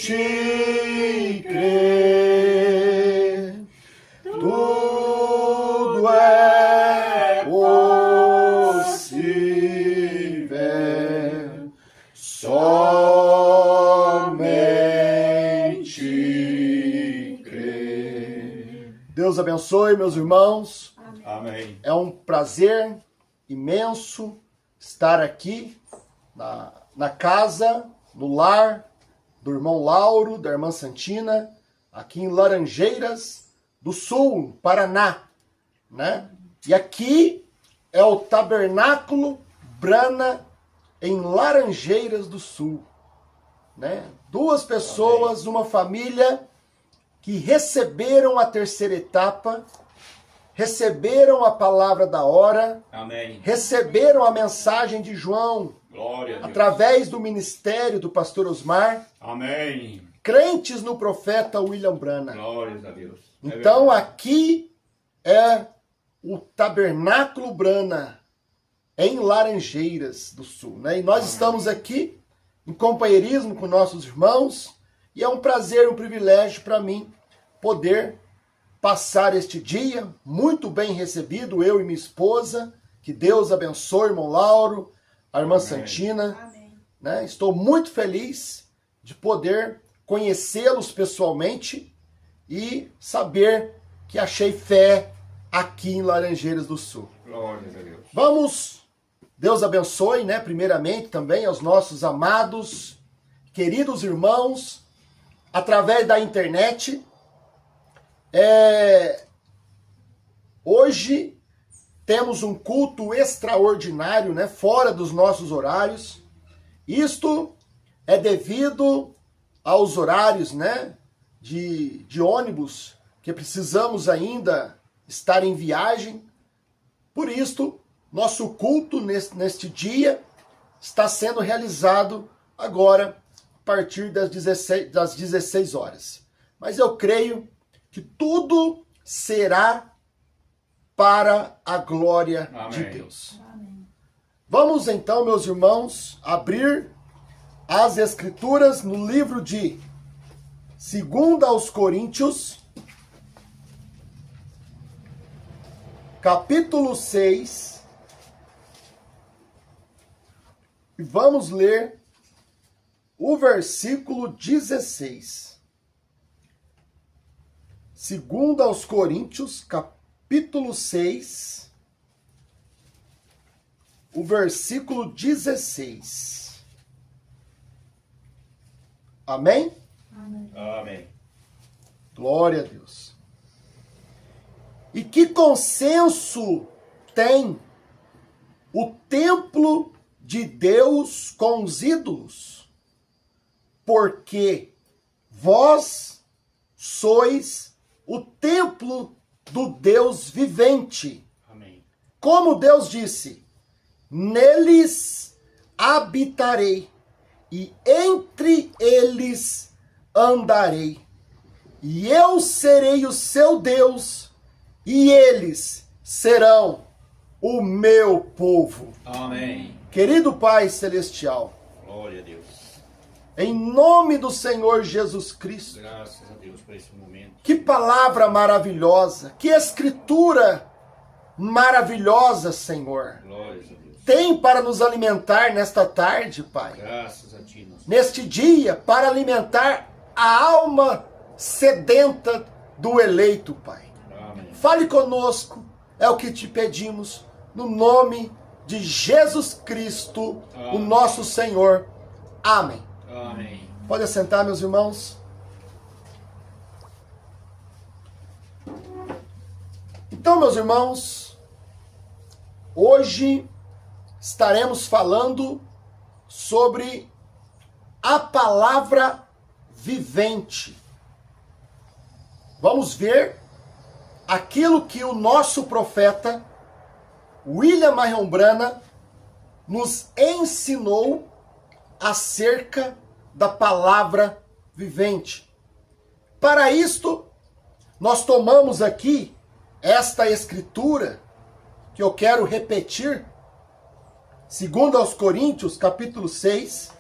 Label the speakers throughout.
Speaker 1: Somente crer, tudo é possível. Somente crer. Deus abençoe, meus irmãos.
Speaker 2: Amém.
Speaker 1: É um prazer imenso estar aqui na casa, no lar do irmão Lauro, da irmã Santina, aqui em Laranjeiras do Sul, Paraná, né? E aqui é o Tabernáculo Brana em Laranjeiras do Sul, né? Duas pessoas, uma família que receberam a terceira etapa, receberam a palavra da hora,
Speaker 2: Amém.
Speaker 1: receberam a mensagem de João,
Speaker 2: Glória a Deus.
Speaker 1: através do ministério do pastor Osmar,
Speaker 2: Amém.
Speaker 1: crentes no profeta William Branham.
Speaker 2: Glórias a Deus.
Speaker 1: Então aqui é o Tabernáculo Branham em Laranjeiras do Sul, né? E nós estamos aqui em companheirismo com nossos irmãos e é um prazer, um privilégio para mim poder passar este dia muito bem recebido, eu e minha esposa. Que Deus abençoe, irmão Lauro, a irmã Santina.
Speaker 3: Amém.
Speaker 1: Né? Estou muito feliz de poder conhecê-los pessoalmente e saber que achei fé aqui em Laranjeiras do Sul.
Speaker 2: Glórias a Deus.
Speaker 1: Vamos, Deus abençoe, né? Primeiramente também aos nossos amados, queridos irmãos, através da internet. Hoje temos um culto extraordinário, né? Fora dos nossos horários. Isto é devido aos horários, né? De ônibus, que precisamos ainda estar em viagem. Por isto, nosso culto neste dia está sendo realizado agora, a partir das 16 horas. Mas eu creio que tudo será para a glória de
Speaker 2: Amém.
Speaker 1: Deus.
Speaker 3: Amém.
Speaker 1: Vamos então, meus irmãos, abrir as Escrituras no livro de 2 aos Coríntios, capítulo 6, e vamos ler o versículo 16. 2 aos Coríntios, capítulo 6, o versículo 16. Amém?
Speaker 3: Amém.
Speaker 2: Amém.
Speaker 1: Glória a Deus. E que consenso tem o templo de Deus com os ídolos? Porque vós sois o templo do Deus vivente.
Speaker 2: Amém.
Speaker 1: Como Deus disse, neles habitarei e entre eles andarei. E eu serei o seu Deus e eles serão o meu povo.
Speaker 2: Amém.
Speaker 1: Querido Pai Celestial,
Speaker 2: Glória a Deus.
Speaker 1: em nome do Senhor Jesus Cristo,
Speaker 2: Graças a Deus por esse momento.
Speaker 1: que palavra maravilhosa, que escritura maravilhosa, Senhor,
Speaker 2: Glórias a Deus.
Speaker 1: tem para nos alimentar nesta tarde, Pai.
Speaker 2: Graças a Ti, nosso
Speaker 1: Neste dia, para alimentar a alma sedenta do eleito, Pai.
Speaker 2: Amém.
Speaker 1: Fale conosco, é o que te pedimos, no nome de Jesus Cristo, o
Speaker 2: Amém.
Speaker 1: nosso Senhor. Amém.
Speaker 2: Amém.
Speaker 1: Pode assentar, meus irmãos. Então, meus irmãos, hoje estaremos falando sobre a palavra vivente. Vamos ver aquilo que o nosso profeta William Marion Branham nos ensinou acerca da palavra vivente. Para isto, nós tomamos aqui esta escritura que eu quero repetir, segundo aos Coríntios, capítulo 6,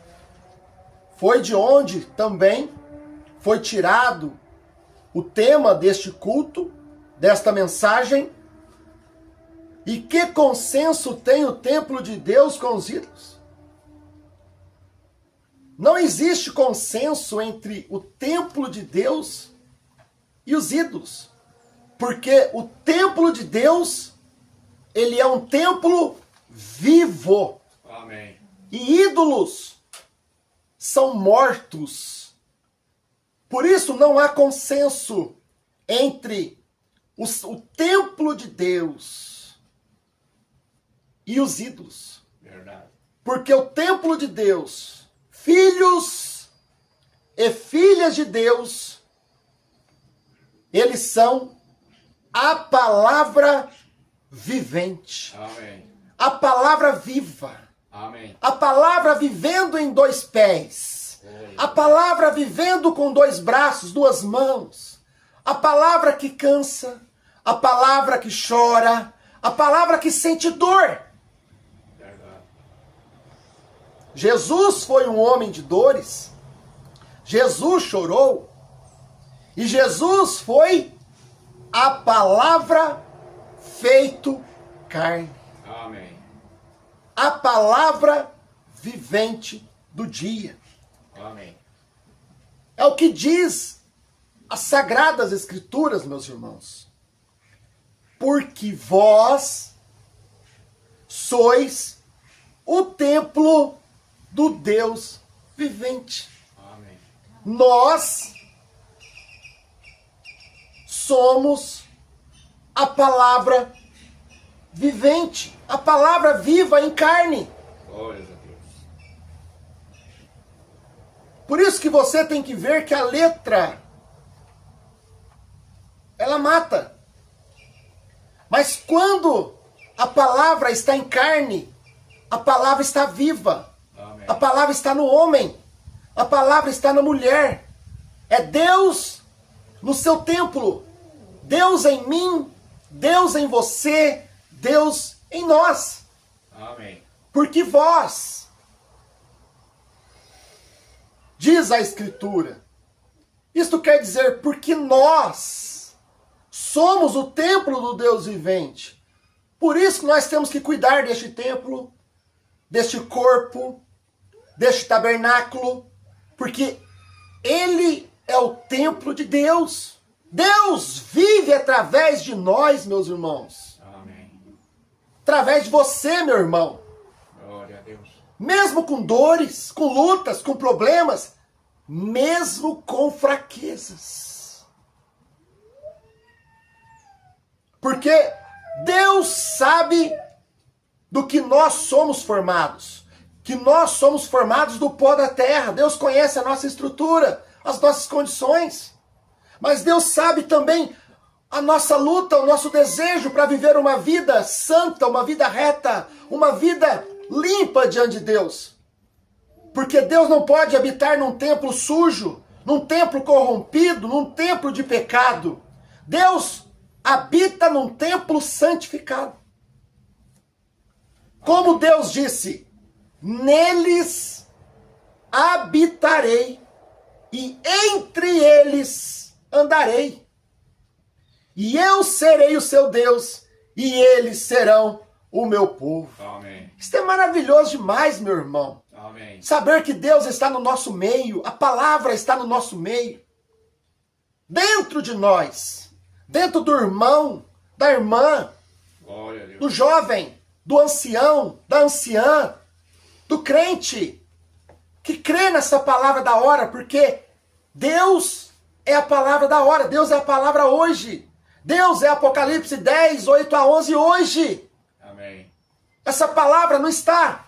Speaker 1: foi de onde também foi tirado o tema deste culto, desta mensagem. E que consenso tem o templo de Deus com os ídolos? Não existe consenso entre o templo de Deus e os ídolos. Porque o templo de Deus, ele é um templo vivo.
Speaker 2: Amém.
Speaker 1: E ídolos são mortos. Por isso não há consenso entre o templo de Deus e os ídolos.
Speaker 2: Verdade.
Speaker 1: Porque o templo de Deus, filhos e filhas de Deus, eles são a palavra vivente.
Speaker 2: Amém.
Speaker 1: A palavra viva.
Speaker 2: Amém.
Speaker 1: A palavra vivendo em dois pés. A palavra vivendo com dois braços, duas mãos. A palavra que cansa. A palavra que chora. A palavra que sente dor.
Speaker 2: Verdade.
Speaker 1: Jesus foi um homem de dores. Jesus chorou. E Jesus foi a palavra feito carne.
Speaker 2: Amém.
Speaker 1: A palavra vivente do dia.
Speaker 2: Amém.
Speaker 1: É o que diz as Sagradas Escrituras, meus irmãos. Porque vós sois o templo do Deus vivente.
Speaker 2: Amém.
Speaker 1: Nós somos a palavra vivente, a palavra viva em carne.
Speaker 2: Glórias a Deus.
Speaker 1: Por isso que você tem que ver que a letra, ela mata. Mas quando a palavra está em carne, a palavra está viva.
Speaker 2: Amém.
Speaker 1: A palavra está no homem. A palavra está na mulher. É Deus no seu templo. Deus em mim, Deus em você, Deus em nós.
Speaker 2: Amém.
Speaker 1: Porque vós, diz a Escritura, isto quer dizer, porque nós somos o templo do Deus vivente. Por isso que nós temos que cuidar deste templo, deste corpo, deste tabernáculo, porque ele é o templo de Deus. Deus vive através de nós, meus irmãos.
Speaker 2: Amém.
Speaker 1: Através de você, meu irmão.
Speaker 2: Glória a Deus.
Speaker 1: Mesmo com dores, com lutas, com problemas, mesmo com fraquezas. Porque Deus sabe do que nós somos formados. Que nós somos formados do pó da terra. Deus conhece a nossa estrutura, as nossas condições. Mas Deus sabe também a nossa luta, o nosso desejo para viver uma vida santa, uma vida reta, uma vida limpa diante de Deus. Porque Deus não pode habitar num templo sujo, num templo corrompido, num templo de pecado. Deus habita num templo santificado. Como Deus disse, neles habitarei e entre eles andarei. E eu serei o seu Deus e eles serão o meu povo.
Speaker 2: Amém.
Speaker 1: Isso é maravilhoso demais, meu irmão.
Speaker 2: Amém.
Speaker 1: Saber que Deus está no nosso meio, a palavra está no nosso meio. Dentro de nós, dentro do irmão, da irmã,
Speaker 2: Glória a Deus.
Speaker 1: do jovem, do ancião, da anciã, do crente, que crê nessa palavra da hora, porque Deus é a palavra da hora, Deus é a palavra hoje. Deus é Apocalipse 10, 8 a 11 hoje.
Speaker 2: Amém.
Speaker 1: Essa palavra não está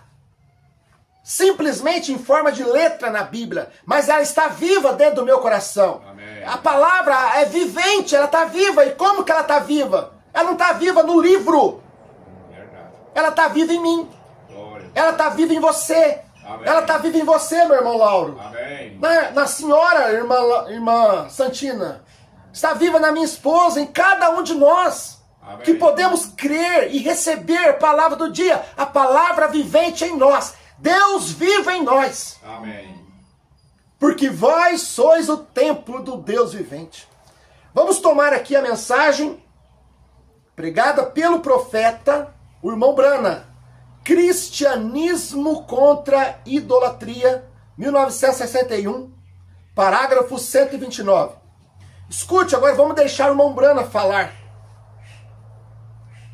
Speaker 1: simplesmente em forma de letra na Bíblia, mas ela está viva dentro do meu coração.
Speaker 2: Amém.
Speaker 1: A palavra é vivente, ela está viva. E como que ela está viva? Ela não está viva no livro.
Speaker 2: Verdade.
Speaker 1: Ela está viva em mim.
Speaker 2: Glória.
Speaker 1: Ela está viva em você.
Speaker 2: Amém.
Speaker 1: Ela está viva em você, meu irmão Lauro.
Speaker 2: Amém.
Speaker 1: Na senhora, irmã Santina. Está viva na minha esposa, em cada um de nós.
Speaker 2: Amém.
Speaker 1: que podemos crer e receber a palavra do dia, a palavra vivente em nós. Deus vive em nós,
Speaker 2: Amém.
Speaker 1: porque vós sois o templo do Deus vivente. Vamos tomar aqui a mensagem pregada pelo profeta, o irmão Brana. Cristianismo contra idolatria, 1961, parágrafo 129. Escute, agora vamos deixar o irmão Brana falar.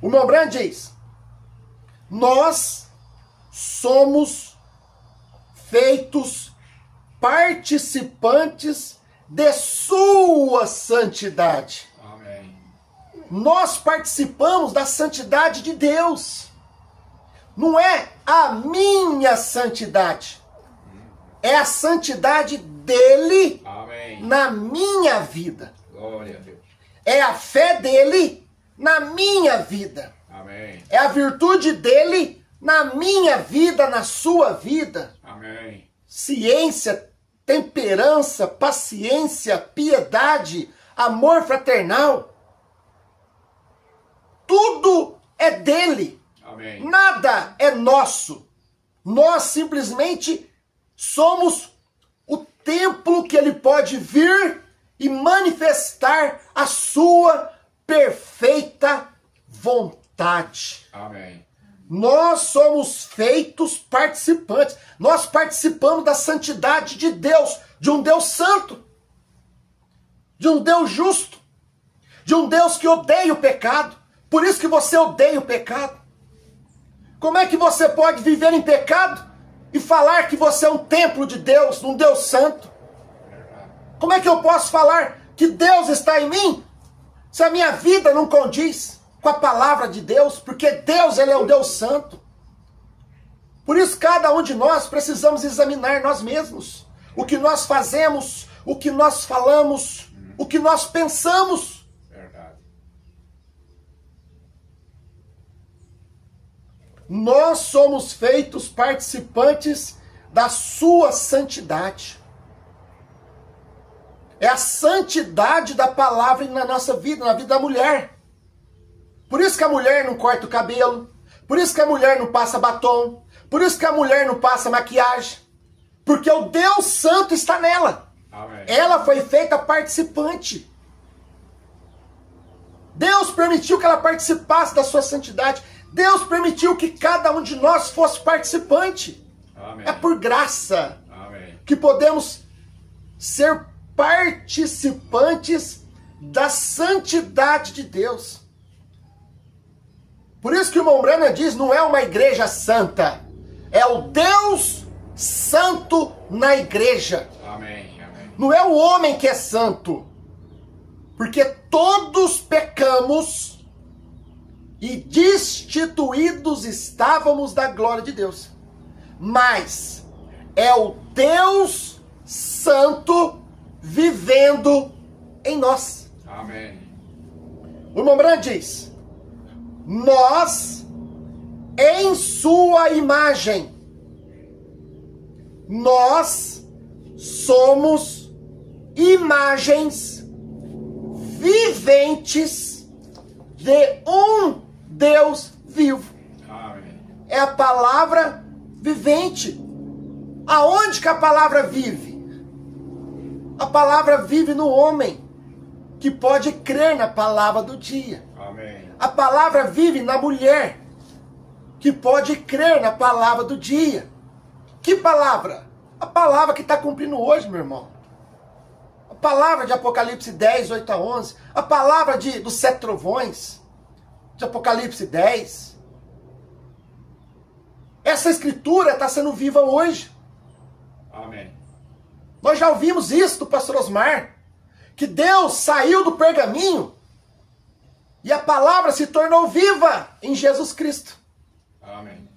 Speaker 1: O irmão Brana diz: nós somos feitos participantes de sua santidade.
Speaker 2: Amém.
Speaker 1: Nós participamos da santidade de Deus. Não é a minha santidade. É a santidade dele
Speaker 2: Amém.
Speaker 1: na minha vida.
Speaker 2: Glória a Deus.
Speaker 1: É a fé dele na minha vida.
Speaker 2: Amém.
Speaker 1: É a virtude dele na minha vida, na sua vida.
Speaker 2: Amém.
Speaker 1: Ciência, temperança, paciência, piedade, amor fraternal. Tudo é dele.
Speaker 2: Amém.
Speaker 1: Nada é nosso. Nós simplesmente somos o templo que ele pode vir e manifestar a sua perfeita vontade.
Speaker 2: Amém.
Speaker 1: Nós somos feitos participantes. Nós participamos da santidade de Deus, de um Deus santo, de um Deus justo, de um Deus que odeia o pecado. Por isso que você odeia o pecado. Como é que você pode viver em pecado e falar que você é um templo de Deus, um Deus santo? Como é que eu posso falar que Deus está em mim se a minha vida não condiz com a palavra de Deus? Porque Deus, ele é um Deus santo. Por isso, cada um de nós precisamos examinar nós mesmos. O que nós fazemos, o que nós falamos, o que nós pensamos.
Speaker 2: Verdade.
Speaker 1: Nós somos feitos participantes da sua santidade. É a santidade da palavra na nossa vida, na vida da mulher. Por isso que a mulher não corta o cabelo. Por isso que a mulher não passa batom. Por isso que a mulher não passa maquiagem. Porque o Deus Santo está nela.
Speaker 2: Amém.
Speaker 1: Ela foi feita participante. Deus permitiu que ela participasse da sua santidade. Deus permitiu que cada um de nós fosse participante.
Speaker 2: Amém.
Speaker 1: É por graça
Speaker 2: Amém.
Speaker 1: que podemos ser participantes da santidade de Deus. Por isso que o irmão Brana diz, não é uma igreja santa, é o Deus santo na igreja.
Speaker 2: Amém. Amém.
Speaker 1: Não é o homem que é santo, porque todos pecamos e destituídos estávamos da glória de Deus. Mas é o Deus santo vivendo em nós.
Speaker 2: Amém.
Speaker 1: O irmão Brana diz, nós, em sua imagem, nós somos imagens viventes de um Deus vivo.
Speaker 2: Amém.
Speaker 1: É a palavra vivente. Aonde que a palavra vive? A palavra vive no homem, que pode crer na palavra do dia.
Speaker 2: Amém.
Speaker 1: A palavra vive na mulher, que pode crer na palavra do dia. Que palavra? A palavra que está cumprindo hoje, meu irmão. A palavra de Apocalipse 10, 8 a 11. A palavra dos 7 trovões, de Apocalipse 10. Essa escritura está sendo viva hoje.
Speaker 2: Amém.
Speaker 1: Nós já ouvimos isso do pastor Osmar, que Deus saiu do pergaminho e a palavra se tornou viva em Jesus Cristo.
Speaker 2: Amém.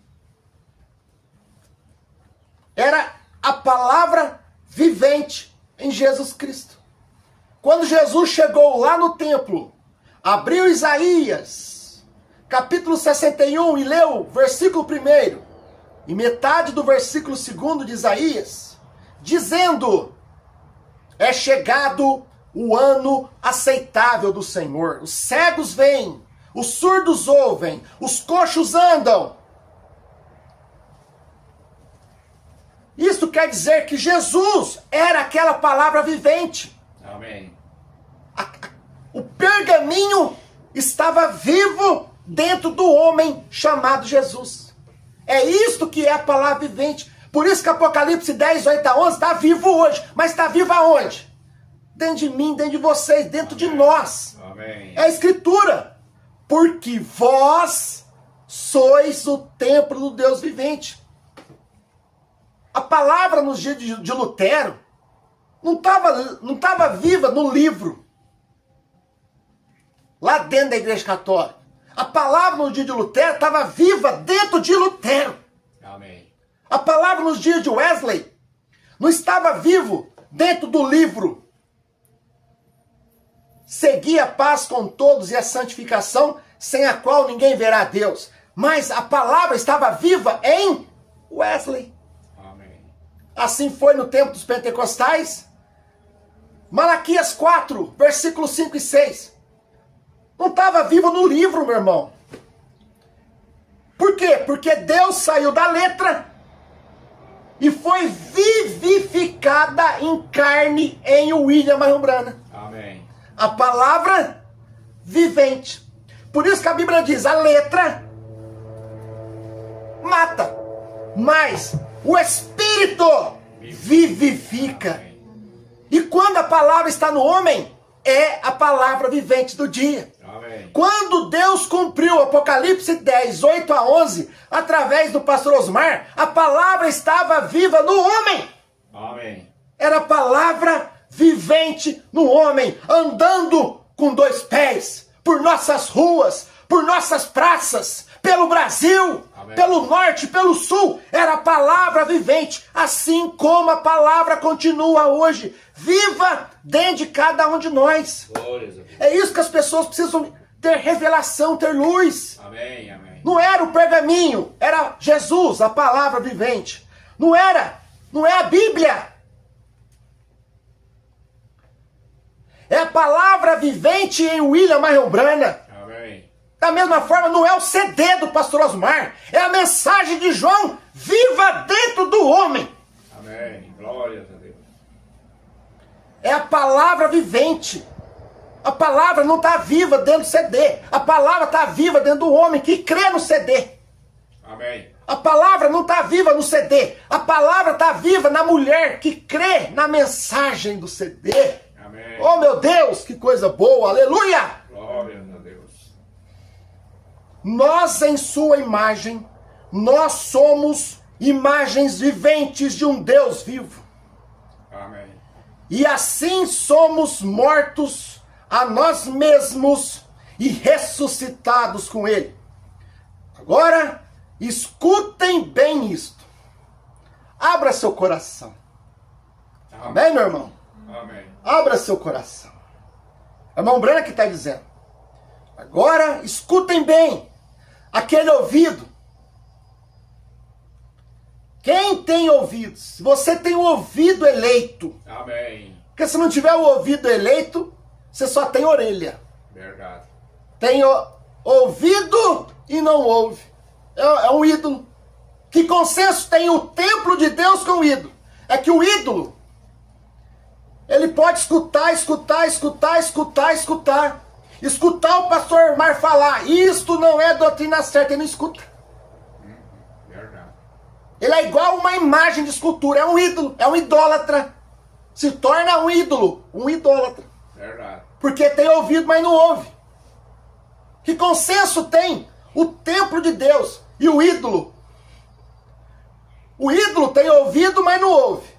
Speaker 1: Era a palavra vivente em Jesus Cristo. Quando Jesus chegou lá no templo, abriu Isaías, capítulo 61, e leu versículo 1, e metade do versículo 2 de Isaías, dizendo, é chegado o ano aceitável do Senhor. Os cegos veem, os surdos ouvem, os coxos andam. Isso quer dizer que Jesus era aquela palavra vivente.
Speaker 2: Amém.
Speaker 1: O pergaminho estava vivo dentro do homem chamado Jesus. É isto que é a palavra vivente. Por isso que Apocalipse 10, 8 a 11 está vivo hoje. Mas está vivo aonde? Dentro de mim, dentro de vocês, dentro de nós.
Speaker 2: Amém.
Speaker 1: É a Escritura. Porque vós sois o templo do Deus vivente. A palavra nos dias de Lutero não estava viva no livro. Lá dentro da Igreja Católica. A palavra no dia de Lutero estava viva dentro de Lutero.
Speaker 2: Amém.
Speaker 1: A palavra nos dias de Wesley não estava vivo dentro do livro. Segui a paz com todos e a santificação, sem a qual ninguém verá Deus. Mas a palavra estava viva em Wesley.
Speaker 2: Amém.
Speaker 1: Assim foi no tempo dos pentecostais. Malaquias 4, versículos 5 e 6. Não estava vivo no livro, meu irmão. Por quê? Porque Deus saiu da letra e foi vivificada em carne em William Marrombrana.
Speaker 2: Amém.
Speaker 1: A palavra vivente. Por isso que a Bíblia diz, a letra mata, mas o Espírito vivifica.
Speaker 2: Amém.
Speaker 1: E quando a palavra está no homem, é a palavra vivente do dia.
Speaker 2: Amém.
Speaker 1: Quando Deus cumpriu o Apocalipse 10, 8 a 11, através do pastor Osmar, a palavra estava viva no homem.
Speaker 2: Amém.
Speaker 1: Era a palavra vivente no homem, andando com dois pés, por nossas ruas, por nossas praças, pelo Brasil,
Speaker 2: Amém.
Speaker 1: pelo norte, pelo sul. Era a palavra vivente, assim como a palavra continua hoje, viva dentro de cada um de nós.
Speaker 2: Glórias a Deus.
Speaker 1: É isso que as pessoas precisam ter revelação, ter luz.
Speaker 2: Amém. Amém.
Speaker 1: Não era o pergaminho, era Jesus, a palavra vivente. Não é a Bíblia. É a palavra vivente em William Marrombrana.
Speaker 2: Amém.
Speaker 1: Da mesma forma, não é o CD do pastor Osmar, é a mensagem de João viva dentro do homem.
Speaker 2: Amém. Glórias a Deus.
Speaker 1: É a palavra vivente. A palavra não está viva dentro do CD. A palavra está viva dentro do homem que crê no CD.
Speaker 2: Amém.
Speaker 1: A palavra não está viva no CD. A palavra está viva na mulher que crê na mensagem do CD.
Speaker 2: Amém.
Speaker 1: Oh, meu Deus, que coisa boa. Aleluia!
Speaker 2: Glórias a Deus.
Speaker 1: Nós, em sua imagem, nós somos imagens viventes de um Deus vivo.
Speaker 2: Amém.
Speaker 1: E assim somos mortos a nós mesmos e ressuscitados com Ele. Agora, escutem bem isto. Abra seu coração. Amém, meu irmão?
Speaker 2: Amém.
Speaker 1: Abra seu coração. É a mão branca que está dizendo. Agora, escutem bem. Aquele ouvido. Quem tem ouvidos? Se você tem o ouvido eleito.
Speaker 2: Amém.
Speaker 1: Porque se não tiver o ouvido eleito, você só tem orelha.
Speaker 2: Verdade.
Speaker 1: Tem ouvido e não ouve. É um ídolo. Que consenso tem o templo de Deus com o ídolo? É que o ídolo, ele pode escutar. Escutar o pastor Omar falar, isto não é doutrina certa, ele não escuta.
Speaker 2: Verdade.
Speaker 1: Ele é igual uma imagem de escultura, é um ídolo, é um idólatra. Se torna um ídolo, um idólatra.
Speaker 2: Verdade.
Speaker 1: Porque tem ouvido, mas não ouve. Que consenso tem o templo de Deus e o ídolo? O ídolo tem ouvido, mas não ouve.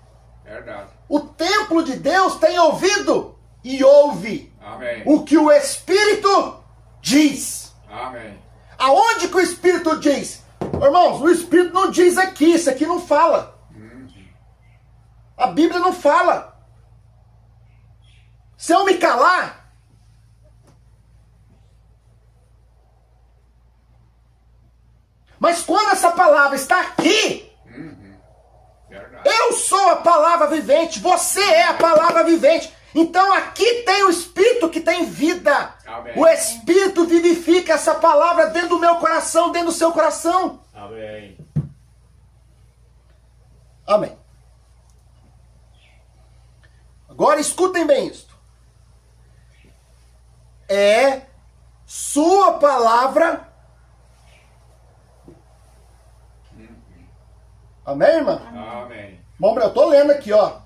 Speaker 2: Verdade.
Speaker 1: O templo de Deus tem ouvido e ouve.
Speaker 2: Amém.
Speaker 1: O que o Espírito diz.
Speaker 2: Amém.
Speaker 1: Aonde que o Espírito diz? Irmãos, o Espírito não diz aqui, isso aqui não fala. A Bíblia não fala. Se eu me calar, mas quando essa palavra está aqui,
Speaker 2: Verdade.
Speaker 1: eu sou a palavra vivente, você é a palavra vivente. Então aqui tem o Espírito que tem vida.
Speaker 2: Amém.
Speaker 1: O Espírito vivifica essa palavra dentro do meu coração, dentro do seu coração.
Speaker 2: Amém.
Speaker 1: Amém. Agora escutem bem isto. É sua palavra. Amém, irmã?
Speaker 2: Amém.
Speaker 1: Bom, eu tô lendo aqui, ó.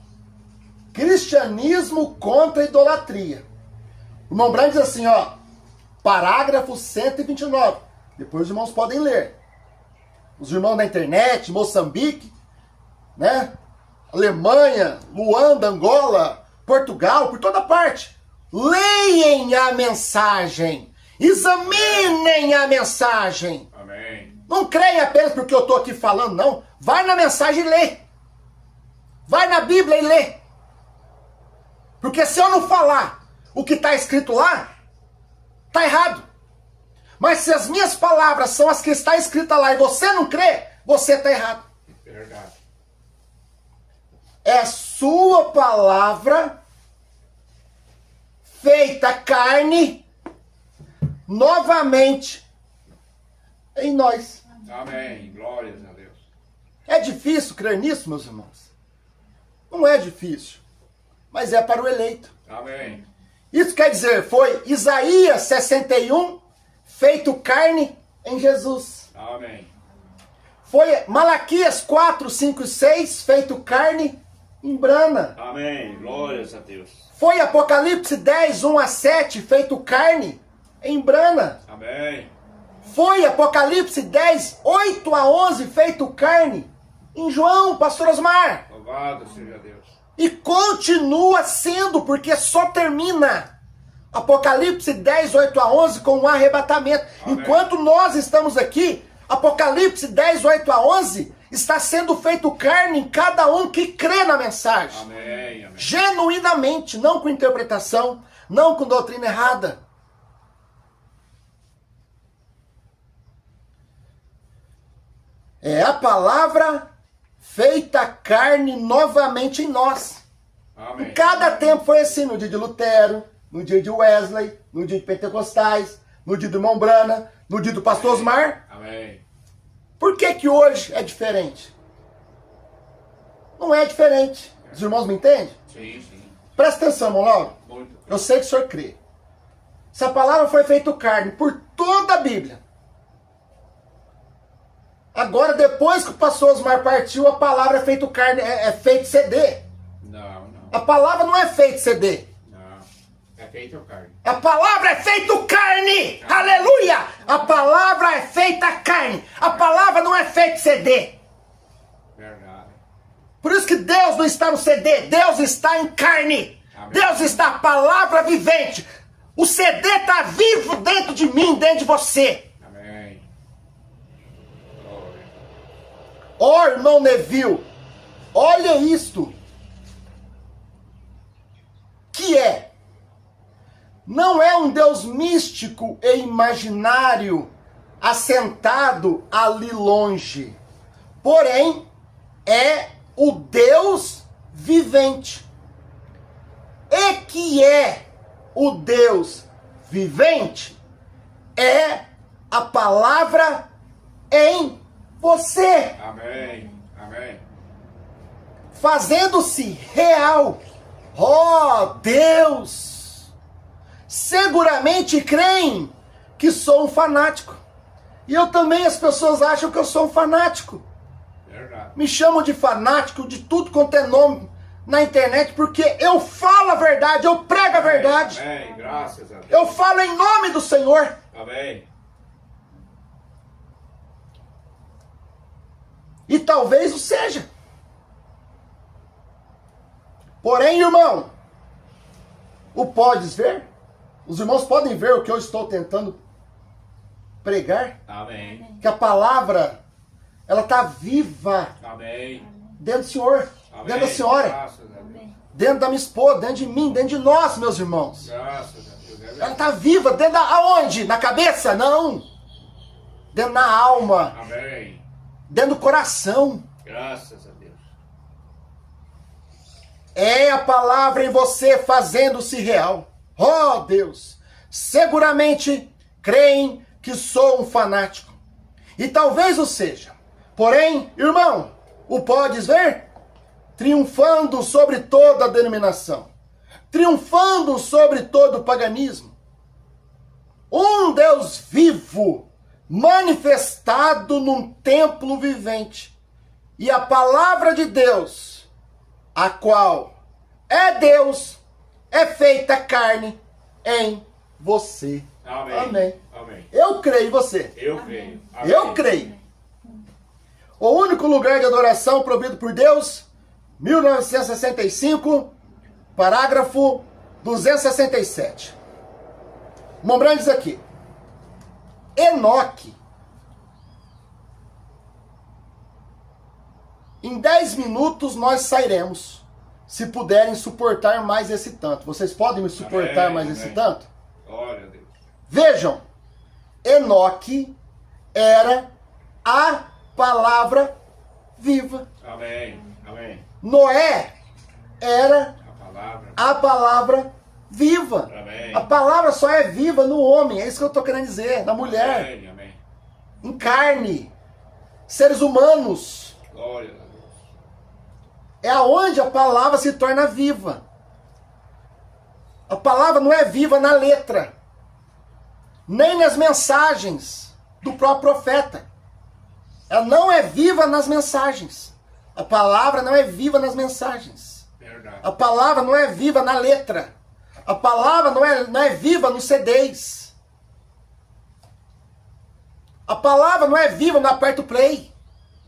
Speaker 1: Cristianismo contra a idolatria. O irmão Branco diz assim, ó. Parágrafo 129. Depois os irmãos podem ler. Os irmãos da internet, Moçambique, né? Alemanha, Luanda, Angola, Portugal, por toda parte. Leem a mensagem. Examinem a mensagem.
Speaker 2: Amém.
Speaker 1: Não creia apenas porque eu estou aqui falando, não. Vai na mensagem e lê. Vai na Bíblia e lê. Porque se eu não falar o que está escrito lá, está errado. Mas se as minhas palavras são as que está escrita lá e você não crê, você está errado.
Speaker 2: Verdade.
Speaker 1: É a sua palavra feita carne novamente em nós.
Speaker 2: Amém. Glórias a Deus.
Speaker 1: É difícil crer nisso, meus irmãos? Não é difícil, mas é para o eleito.
Speaker 2: Amém.
Speaker 1: Isso quer dizer, foi Isaías 61 feito carne em Jesus.
Speaker 2: Amém.
Speaker 1: Foi Malaquias 4, 5 e 6 feito carne em Brana.
Speaker 2: Amém. Glórias a Deus.
Speaker 1: Foi Apocalipse 10, 1 a 7 feito carne em Brana.
Speaker 2: Amém.
Speaker 1: Foi Apocalipse 10, 8 a 11 feito carne em João, pastor Osmar.
Speaker 2: Louvado seja Deus.
Speaker 1: E continua sendo, porque só termina Apocalipse 10, 8 a 11 com um arrebatamento.
Speaker 2: Amém.
Speaker 1: Enquanto nós estamos aqui, Apocalipse 10, 8 a 11 está sendo feito carne em cada um que crê na mensagem.
Speaker 2: Amém. Amém.
Speaker 1: Genuinamente, não com interpretação, não com doutrina errada. É a palavra feita carne novamente em nós.
Speaker 2: Amém.
Speaker 1: Em cada tempo foi assim, no dia de Lutero, no dia de Wesley, no dia de Pentecostais, no dia do irmão Brana, no dia do pastor Osmar.
Speaker 2: Amém.
Speaker 1: Por que que hoje é diferente? Não é diferente. Os irmãos me entendem?
Speaker 2: Sim, sim.
Speaker 1: Presta atenção, irmão Lauro.
Speaker 2: Muito.
Speaker 1: Eu sei que o senhor crê. Essa palavra foi feita carne por toda a Bíblia. Agora, depois que o pastor Osmar partiu, a palavra é feita carne, é feito CD.
Speaker 2: Não.
Speaker 1: A palavra não é feito CD.
Speaker 2: Não. É feito carne.
Speaker 1: A palavra é feito carne! Aleluia! A palavra é feita carne. A palavra não é feito CD.
Speaker 2: Verdade.
Speaker 1: Por isso que Deus não está no CD, Deus está em carne.
Speaker 2: Amém.
Speaker 1: Deus está a palavra vivente. O CD está vivo dentro de mim, dentro de você.
Speaker 2: Amém. Glória.
Speaker 1: Ó, irmão Neville, olha isto. Que é? Não é um Deus místico e imaginário assentado ali longe. Porém, é o Deus vivente. E que é o Deus vivente? É a palavra em você,
Speaker 2: Amém. Amém.
Speaker 1: fazendo-se real. Oh, Deus! Seguramente creem que sou um fanático. E eu também, as pessoas acham que eu sou um fanático.
Speaker 2: Verdade.
Speaker 1: Me chamam de fanático de tudo quanto é nome na internet, porque eu falo a verdade, eu prego a verdade.
Speaker 2: Amém. Graças a Deus.
Speaker 1: Eu falo em nome do Senhor.
Speaker 2: Amém.
Speaker 1: E talvez o seja. Porém, irmão, o podes ver? Os irmãos podem ver o que eu estou tentando pregar?
Speaker 2: Amém.
Speaker 1: Que a palavra, ela está viva
Speaker 2: Amém.
Speaker 1: dentro do Senhor,
Speaker 2: Amém.
Speaker 1: dentro da senhora,
Speaker 2: Graças a Deus.
Speaker 1: dentro da minha esposa, dentro de mim, dentro de nós, meus irmãos.
Speaker 2: Graças a Deus. É
Speaker 1: Ela
Speaker 2: verdade.
Speaker 1: está viva dentro da... Aonde? Na cabeça? Não. Dentro da alma,
Speaker 2: Amém.
Speaker 1: dentro do coração.
Speaker 2: Graças a Deus.
Speaker 1: É a palavra em você fazendo-se real. Oh, Deus! Seguramente creem que sou um fanático. E talvez o seja. Porém, irmão, o podes ver? Triunfando sobre toda a denominação. Triunfando sobre todo o paganismo. Um Deus vivo, manifestado num templo vivente. E a palavra de Deus, a qual é Deus, é feita carne em você.
Speaker 3: Amém.
Speaker 1: Amém.
Speaker 3: Amém.
Speaker 1: Eu creio em você.
Speaker 3: Eu creio. Amém.
Speaker 1: Eu creio. O único lugar de adoração provido por Deus, 1965, parágrafo 267. Mombrando diz aqui. Enoque. Em 10 minutos nós sairemos. Se puderem suportar mais esse tanto. Vocês podem me suportar mais esse tanto?
Speaker 3: Glória a Deus.
Speaker 1: Vejam. Enoque era a palavra viva.
Speaker 3: Amém. Amém.
Speaker 1: Noé era
Speaker 3: A palavra.
Speaker 1: a palavra viva.
Speaker 3: Amém.
Speaker 1: A palavra só é viva no homem, é isso que eu estou querendo dizer, na mulher,
Speaker 3: Amém. Amém.
Speaker 1: em carne, seres humanos.
Speaker 3: Glória a Deus.
Speaker 1: É aonde a palavra se torna viva. A palavra não é viva na letra, nem nas mensagens do próprio profeta. Ela não é viva nas mensagens. A palavra não é viva nas mensagens.
Speaker 3: Verdade.
Speaker 1: A palavra não é viva na letra. A palavra não é viva nos CDs. A palavra não é viva no aperto play.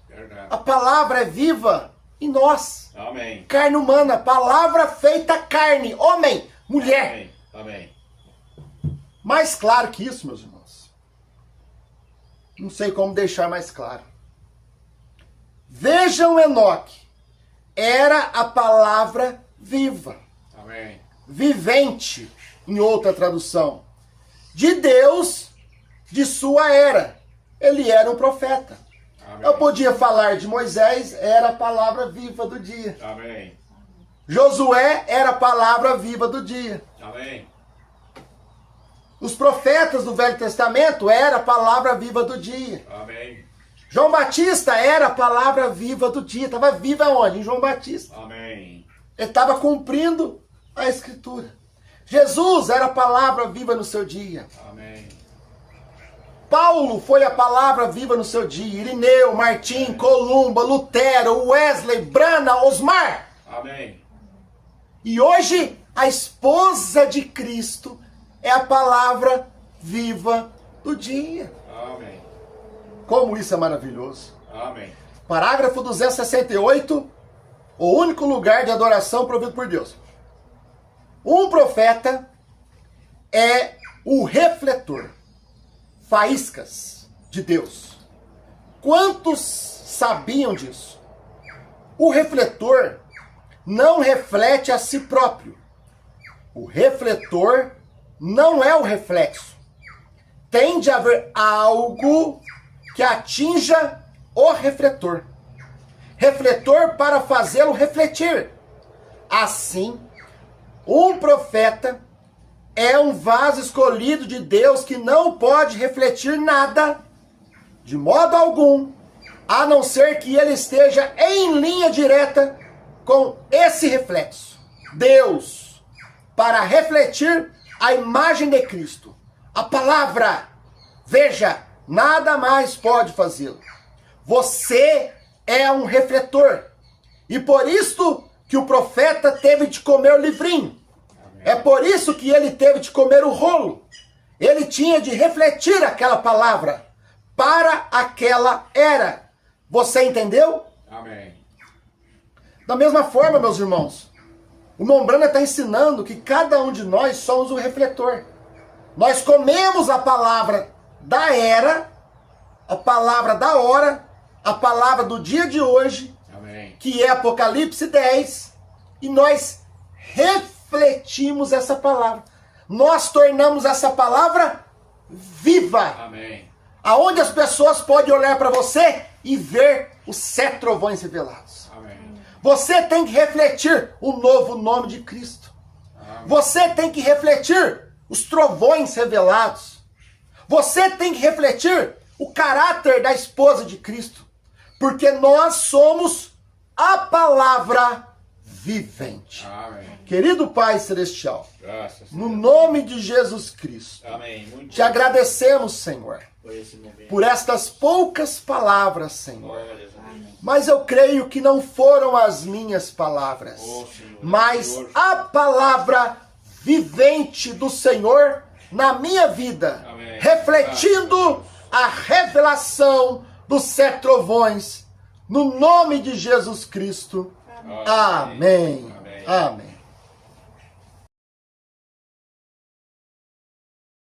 Speaker 3: Verdade.
Speaker 1: A palavra é viva em nós.
Speaker 3: Amém.
Speaker 1: Carne humana, palavra feita carne, homem, mulher.
Speaker 3: Amém. Amém.
Speaker 1: Mais claro que isso, meus irmãos. Não sei como deixar mais claro. Vejam Enoque. Era a palavra viva.
Speaker 3: Amém.
Speaker 1: Vivente, em outra tradução. De Deus, de sua era. Ele era um profeta.
Speaker 3: Amém.
Speaker 1: Eu podia falar de Moisés, era a palavra viva do dia.
Speaker 3: Amém.
Speaker 1: Josué era a palavra viva do dia.
Speaker 3: Amém.
Speaker 1: Os profetas do Velho Testamento era a palavra viva do dia.
Speaker 3: Amém.
Speaker 1: João Batista era a palavra viva do dia. Estava viva onde? Em João Batista.
Speaker 3: Amém.
Speaker 1: Ele estava cumprindo a Escritura. Jesus era a palavra viva no seu dia.
Speaker 3: Amém.
Speaker 1: Paulo foi a palavra viva no seu dia. Irineu, Martim, Columba, Lutero, Wesley, Brana, Osmar.
Speaker 3: Amém.
Speaker 1: E hoje a esposa de Cristo é a palavra viva do dia.
Speaker 3: Amém.
Speaker 1: Como isso é maravilhoso.
Speaker 3: Amém.
Speaker 1: Parágrafo 268. O único lugar de adoração provido por Deus. Um profeta é o refletor. Faíscas de Deus. Quantos sabiam disso? O refletor não reflete a si próprio. O refletor não é o reflexo. Tem de haver algo que atinja o refletor. Refletor para fazê-lo refletir. Assim, um profeta é um vaso escolhido de Deus que não pode refletir nada, de modo algum, a não ser que ele esteja em linha direta com esse reflexo. Deus, para refletir a imagem de Cristo, a palavra, veja, nada mais pode fazê-lo. Você é um refletor. E por isso que o profeta teve de comer o livrinho. É por isso que ele teve de comer o rolo. Ele tinha de refletir aquela palavra para aquela era. Você entendeu?
Speaker 3: Amém.
Speaker 1: Da mesma forma, meus irmãos, o Mombrana está ensinando que cada um de nós somos o refletor. Nós comemos a palavra da era, a palavra da hora, a palavra do dia de hoje,
Speaker 3: Amém.
Speaker 1: que é Apocalipse 10, e nós refletimos essa palavra. Nós tornamos essa palavra viva.
Speaker 3: Amém.
Speaker 1: Aonde as pessoas podem olhar para você e ver os 7 trovões revelados.
Speaker 3: Amém.
Speaker 1: Você tem que refletir o novo nome de Cristo. Você tem que refletir os trovões revelados. Você tem que refletir o caráter da esposa de Cristo. Porque nós somos a palavra vivente.
Speaker 3: Amém.
Speaker 1: Querido Pai Celestial,
Speaker 3: Graças.
Speaker 1: no nome de Jesus Cristo,
Speaker 3: Amém. Muito
Speaker 1: te agradecemos, Senhor,
Speaker 3: por esse momento.
Speaker 1: por estas poucas palavras, Senhor.
Speaker 3: Glórias a Deus.
Speaker 1: Mas eu creio que não foram as minhas palavras,
Speaker 3: Oh, Senhor.
Speaker 1: mas
Speaker 3: Senhor.
Speaker 1: a palavra vivente do Senhor na minha vida,
Speaker 3: Amém.
Speaker 1: refletindo a revelação dos 7 trovões, no nome de Jesus Cristo. Amém.
Speaker 3: Amém.
Speaker 1: Amém.